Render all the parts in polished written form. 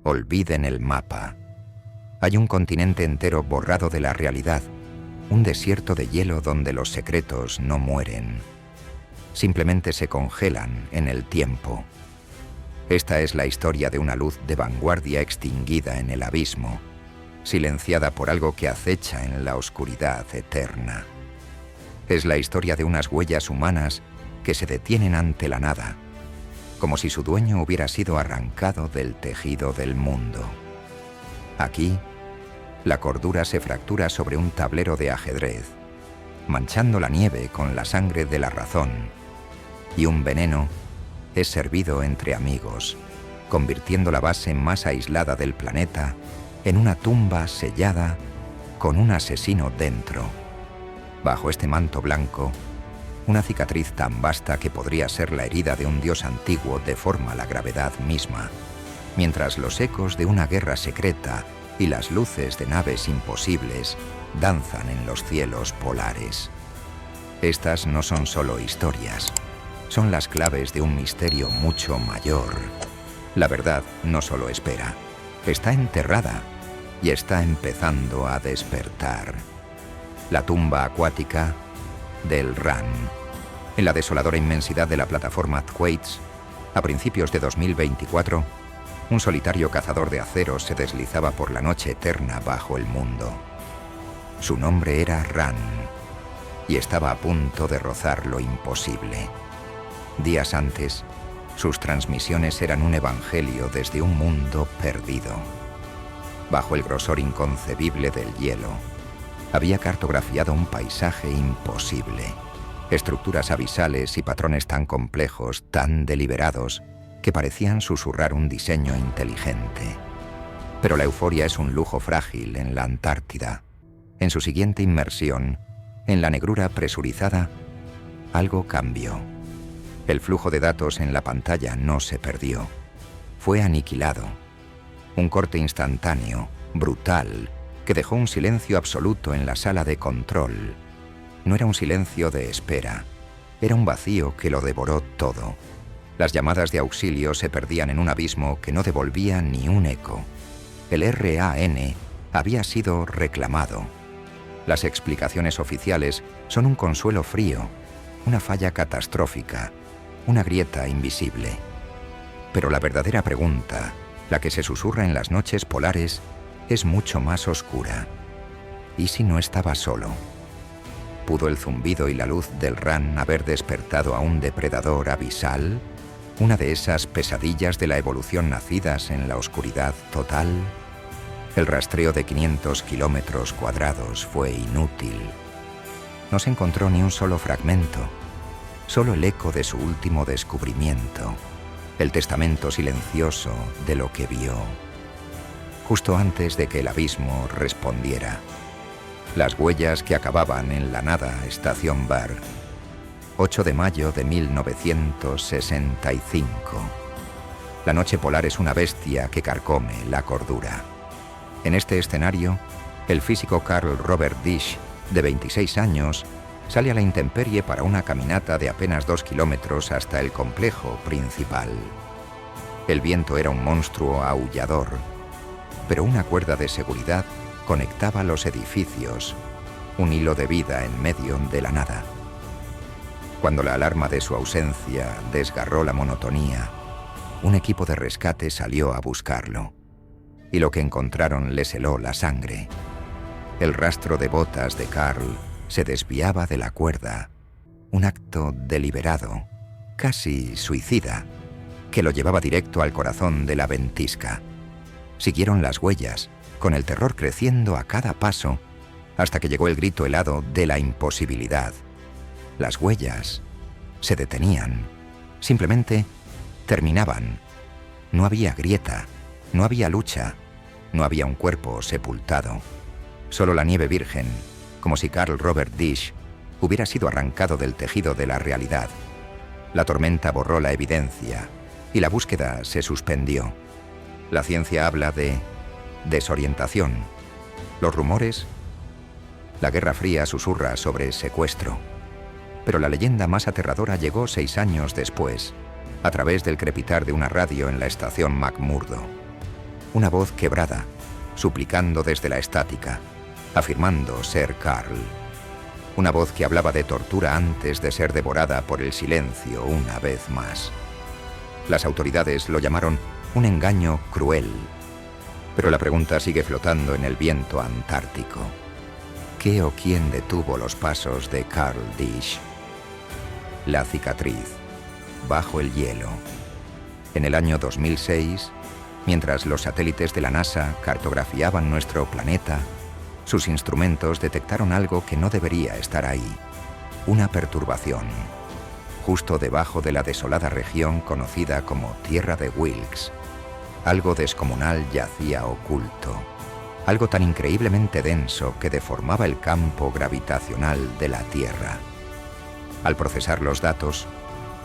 Olviden el mapa. Hay un continente entero borrado de la realidad, un desierto de hielo donde los secretos no mueren. Simplemente se congelan en el tiempo. Esta es la historia de una luz de vanguardia extinguida en el abismo, silenciada por algo que acecha en la oscuridad eterna. Es la historia de unas huellas humanas que se detienen ante la nada, como si su dueño hubiera sido arrancado del tejido del mundo. Aquí, la cordura se fractura sobre un tablero de ajedrez, manchando la nieve con la sangre de la razón, y un veneno es servido entre amigos, convirtiendo la base más aislada del planeta en una tumba sellada con un asesino dentro. Bajo este manto blanco, una cicatriz tan vasta que podría ser la herida de un dios antiguo deforma la gravedad misma, mientras los ecos de una guerra secreta y las luces de naves imposibles danzan en los cielos polares. Estas no son solo historias, son las claves de un misterio mucho mayor. La verdad no solo espera, está enterrada y está empezando a despertar. La tumba acuática del Ran. En la desoladora inmensidad de la plataforma Thwaites, a principios de 2024, un solitario cazador de acero se deslizaba por la noche eterna bajo el mundo. Su nombre era Ran, y estaba a punto de rozar lo imposible. Días antes, sus transmisiones eran un evangelio desde un mundo perdido. Bajo el grosor inconcebible del hielo, había cartografiado un paisaje imposible. Estructuras abisales y patrones tan complejos, tan deliberados, que parecían susurrar un diseño inteligente. Pero la euforia es un lujo frágil en la Antártida. En su siguiente inmersión, en la negrura presurizada, algo cambió. El flujo de datos en la pantalla no se perdió. Fue aniquilado. Un corte instantáneo, brutal, que dejó un silencio absoluto en la sala de control. No era un silencio de espera, era un vacío que lo devoró todo. Las llamadas de auxilio se perdían en un abismo que no devolvía ni un eco. El RAN había sido reclamado. Las explicaciones oficiales son un consuelo frío, una falla catastrófica, una grieta invisible. Pero la verdadera pregunta, la que se susurra en las noches polares, es mucho más oscura. ¿Y si no estaba solo? ¿Pudo el zumbido y la luz del Ran haber despertado a un depredador abisal? ¿Una de esas pesadillas de la evolución nacidas en la oscuridad total? El rastreo de 500 kilómetros cuadrados fue inútil. No se encontró ni un solo fragmento, solo el eco de su último descubrimiento, el testamento silencioso de lo que vio, justo antes de que el abismo respondiera. Las huellas que acababan en la nada estación Bar, 8 de mayo de 1965. La noche polar es una bestia que carcome la cordura. En este escenario, el físico Carl Robert Disch, de 26 años, sale a la intemperie para una caminata de apenas 2 kilómetros hasta el complejo principal. El viento era un monstruo aullador, pero una cuerda de seguridad conectaba los edificios, un hilo de vida en medio de la nada. Cuando la alarma de su ausencia desgarró la monotonía, un equipo de rescate salió a buscarlo, y lo que encontraron les heló la sangre. El rastro de botas de Carl se desviaba de la cuerda, un acto deliberado, casi suicida, que lo llevaba directo al corazón de la ventisca. Siguieron las huellas, con el terror creciendo a cada paso, hasta que llegó el grito helado de la imposibilidad. Las huellas se detenían, simplemente terminaban. No había grieta, no había lucha, no había un cuerpo sepultado, solo la nieve virgen, como si Carl Robert Disch hubiera sido arrancado del tejido de la realidad. La tormenta borró la evidencia y la búsqueda se suspendió. La ciencia habla de desorientación. Los rumores, la Guerra Fría susurra sobre secuestro. Pero la leyenda más aterradora llegó 6 años después, a través del crepitar de una radio en la estación McMurdo. Una voz quebrada, suplicando desde la estática, afirmando ser Carl. Una voz que hablaba de tortura antes de ser devorada por el silencio una vez más. Las autoridades lo llamaron un engaño cruel. Pero la pregunta sigue flotando en el viento antártico. ¿Qué o quién detuvo los pasos de Carl Disch? La cicatriz, bajo el hielo. En el año 2006, mientras los satélites de la NASA cartografiaban nuestro planeta, sus instrumentos detectaron algo que no debería estar ahí. Una perturbación, justo debajo de la desolada región conocida como Tierra de Wilkes. Algo descomunal yacía oculto. Algo tan increíblemente denso que deformaba el campo gravitacional de la Tierra. Al procesar los datos,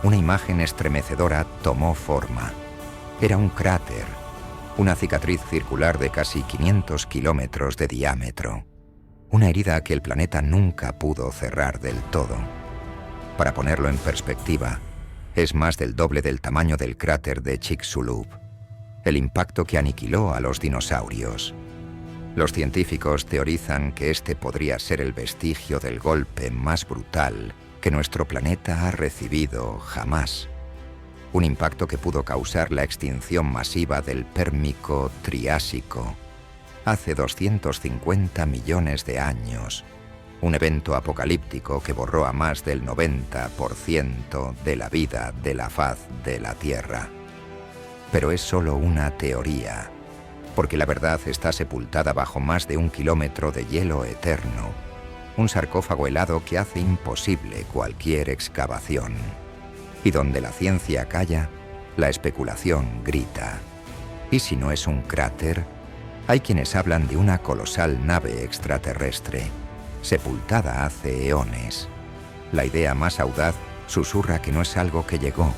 una imagen estremecedora tomó forma. Era un cráter, una cicatriz circular de casi 500 kilómetros de diámetro. Una herida que el planeta nunca pudo cerrar del todo. Para ponerlo en perspectiva, es más del doble del tamaño del cráter de Chicxulub, el impacto que aniquiló a los dinosaurios. Los científicos teorizan que este podría ser el vestigio del golpe más brutal que nuestro planeta ha recibido jamás. Un impacto que pudo causar la extinción masiva del Pérmico-Triásico hace 250 millones de años. Un evento apocalíptico que borró a más del 90% de la vida de la faz de la Tierra. Pero es solo una teoría, porque la verdad está sepultada bajo más de 1 kilómetro de hielo eterno, un sarcófago helado que hace imposible cualquier excavación. Y donde la ciencia calla, la especulación grita. ¿Y si no es un cráter? Hay quienes hablan de una colosal nave extraterrestre, sepultada hace eones. La idea más audaz susurra que no es algo que llegó,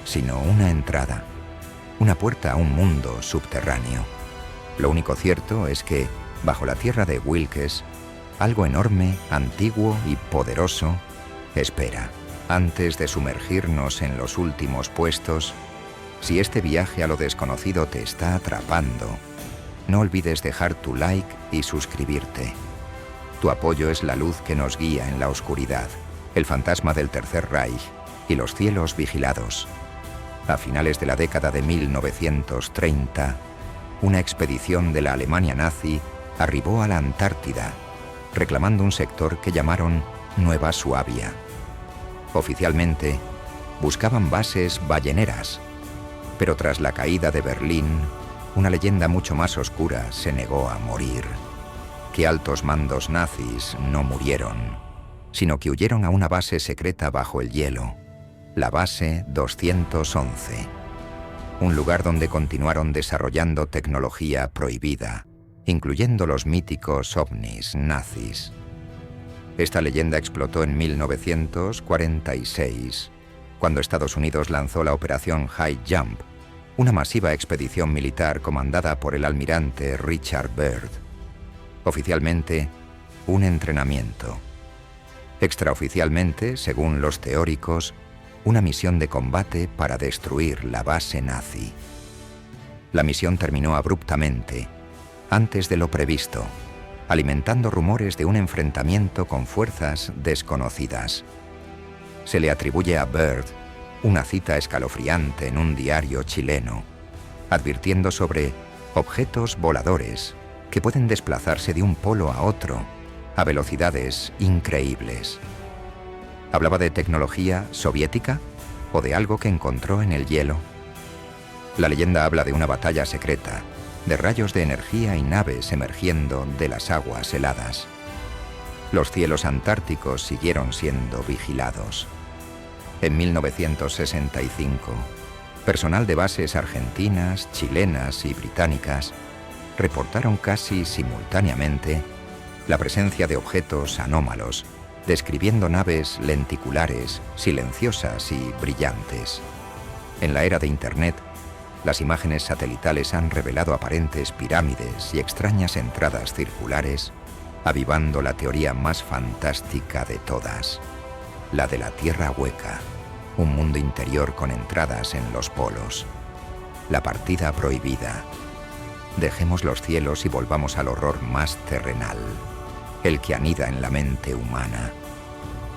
sino una entrada, una puerta a un mundo subterráneo. Lo único cierto es que, bajo la tierra de Wilkes, algo enorme, antiguo y poderoso espera. Antes de sumergirnos en los últimos puestos, si este viaje a lo desconocido te está atrapando, no olvides dejar tu like y suscribirte. Tu apoyo es la luz que nos guía en la oscuridad, el fantasma del Tercer Reich y los cielos vigilados. A finales de la década de 1930, una expedición de la Alemania nazi arribó a la Antártida, reclamando un sector que llamaron Nueva Suabia. Oficialmente, buscaban bases balleneras, pero tras la caída de Berlín, una leyenda mucho más oscura se negó a morir. Que altos mandos nazis no murieron, sino que huyeron a una base secreta bajo el hielo, la base 211, un lugar donde continuaron desarrollando tecnología prohibida, incluyendo los míticos ovnis nazis. Esta leyenda explotó en 1946, cuando Estados Unidos lanzó la Operación High Jump, una masiva expedición militar comandada por el almirante Richard Byrd. Oficialmente, un entrenamiento. Extraoficialmente, según los teóricos, una misión de combate para destruir la base nazi. La misión terminó abruptamente, antes de lo previsto, alimentando rumores de un enfrentamiento con fuerzas desconocidas. Se le atribuye a Byrd una cita escalofriante en un diario chileno, advirtiendo sobre objetos voladores que pueden desplazarse de un polo a otro a velocidades increíbles. ¿Hablaba de tecnología soviética o de algo que encontró en el hielo? La leyenda habla de una batalla secreta, de rayos de energía y naves emergiendo de las aguas heladas. Los cielos antárticos siguieron siendo vigilados. En 1965, personal de bases argentinas, chilenas y británicas reportaron casi simultáneamente la presencia de objetos anómalos, describiendo naves lenticulares, silenciosas y brillantes. En la era de Internet, las imágenes satelitales han revelado aparentes pirámides y extrañas entradas circulares, avivando la teoría más fantástica de todas, la de la Tierra hueca, un mundo interior con entradas en los polos, la partida prohibida. Dejemos los cielos y volvamos al horror más terrenal, el que anida en la mente humana.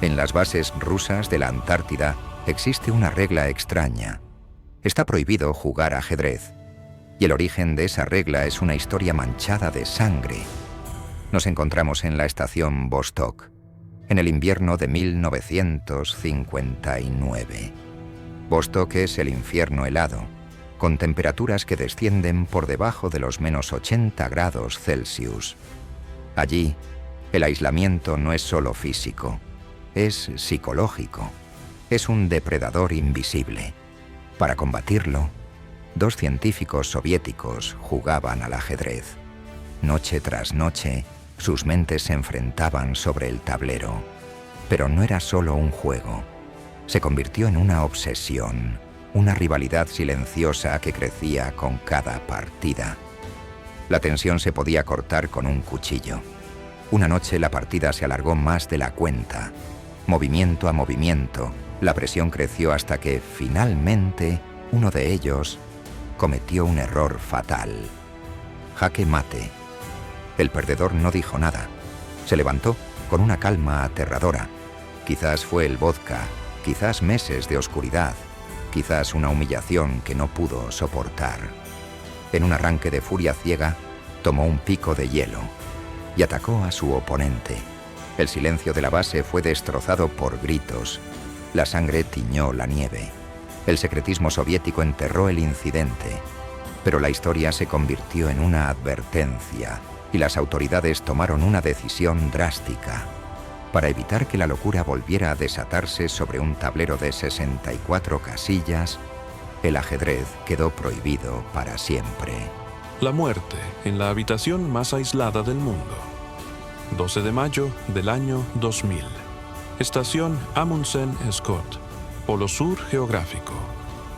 En las bases rusas de la Antártida existe una regla extraña. Está prohibido jugar ajedrez, y el origen de esa regla es una historia manchada de sangre. Nos encontramos en la estación Vostok, en el invierno de 1959. Vostok es el infierno helado, con temperaturas que descienden por debajo de los menos 80 grados Celsius. Allí, el aislamiento no es solo físico, es psicológico. Es un depredador invisible. Para combatirlo, 2 científicos soviéticos jugaban al ajedrez. Noche tras noche, sus mentes se enfrentaban sobre el tablero. Pero no era solo un juego. Se convirtió en una obsesión, una rivalidad silenciosa que crecía con cada partida. La tensión se podía cortar con un cuchillo. Una noche la partida se alargó más de la cuenta. Movimiento a movimiento, la presión creció hasta que, finalmente, uno de ellos cometió un error fatal. Jaque mate. El perdedor no dijo nada. Se levantó con una calma aterradora. Quizás fue el vodka, quizás meses de oscuridad, quizás una humillación que no pudo soportar. En un arranque de furia ciega, tomó un pico de hielo y atacó a su oponente. El silencio de la base fue destrozado por gritos. La sangre tiñó la nieve. El secretismo soviético enterró el incidente, pero la historia se convirtió en una advertencia y las autoridades tomaron una decisión drástica. Para evitar que la locura volviera a desatarse sobre un tablero de 64 casillas, el ajedrez quedó prohibido para siempre. La muerte en la habitación más aislada del mundo. 12 de mayo del año 2000. Estación Amundsen-Scott, Polo Sur geográfico,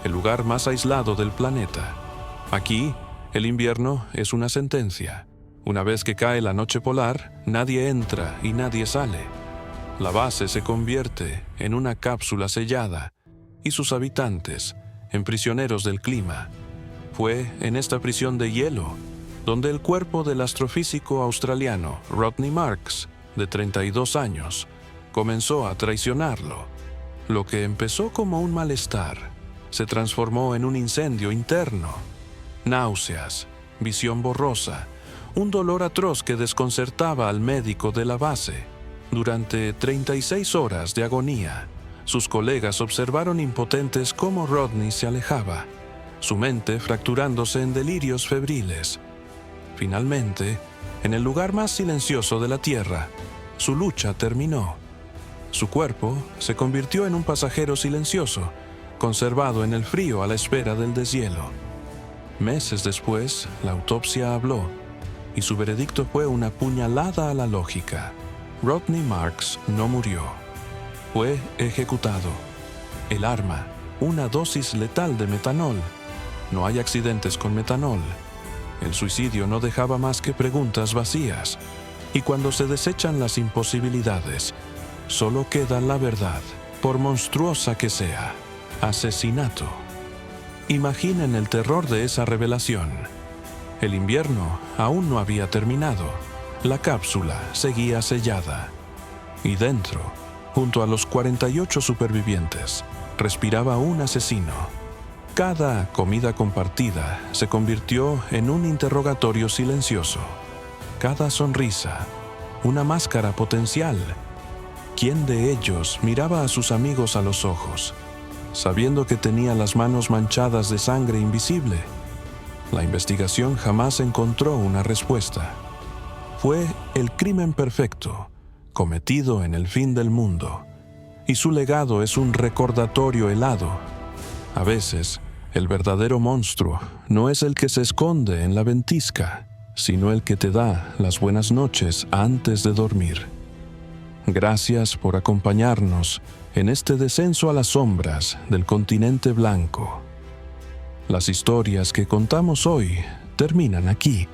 el lugar más aislado del planeta. Aquí, el invierno es una sentencia. Una vez que cae la noche polar, nadie entra y nadie sale. La base se convierte en una cápsula sellada y sus habitantes en prisioneros del clima. Fue en esta prisión de hielo donde el cuerpo del astrofísico australiano Rodney Marks, de 32 años, comenzó a traicionarlo. Lo que empezó como un malestar se transformó en un incendio interno. Náuseas, visión borrosa, un dolor atroz que desconcertaba al médico de la base. Durante 36 horas de agonía, sus colegas observaron impotentes cómo Rodney se alejaba, su mente fracturándose en delirios febriles. Finalmente, en el lugar más silencioso de la Tierra, su lucha terminó. Su cuerpo se convirtió en un pasajero silencioso, conservado en el frío a la espera del deshielo. Meses después, la autopsia habló, y su veredicto fue una puñalada a la lógica. Rodney Marks no murió. Fue ejecutado. El arma, una dosis letal de metanol. No hay accidentes con metanol. El suicidio no dejaba más que preguntas vacías. Y cuando se desechan las imposibilidades, solo queda la verdad, por monstruosa que sea. Asesinato. Imaginen el terror de esa revelación. El invierno aún no había terminado. La cápsula seguía sellada. Y dentro, junto a los 48 supervivientes, respiraba un asesino. Cada comida compartida se convirtió en un interrogatorio silencioso. Cada sonrisa, una máscara potencial. ¿Quién de ellos miraba a sus amigos a los ojos, sabiendo que tenía las manos manchadas de sangre invisible? La investigación jamás encontró una respuesta. Fue el crimen perfecto, cometido en el fin del mundo, y su legado es un recordatorio helado. A veces, el verdadero monstruo no es el que se esconde en la ventisca, sino el que te da las buenas noches antes de dormir. Gracias por acompañarnos en este descenso a las sombras del continente blanco. Las historias que contamos hoy terminan aquí,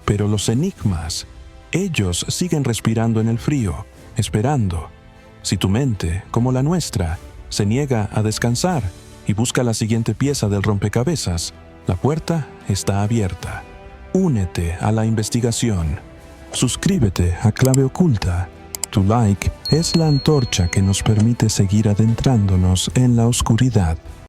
pero los enigmas, ellos siguen respirando en el frío, esperando. Si tu mente, como la nuestra, se niega a descansar y busca la siguiente pieza del rompecabezas, la puerta está abierta. Únete a la investigación. Suscríbete a Clave Oculta. Tu like es la antorcha que nos permite seguir adentrándonos en la oscuridad.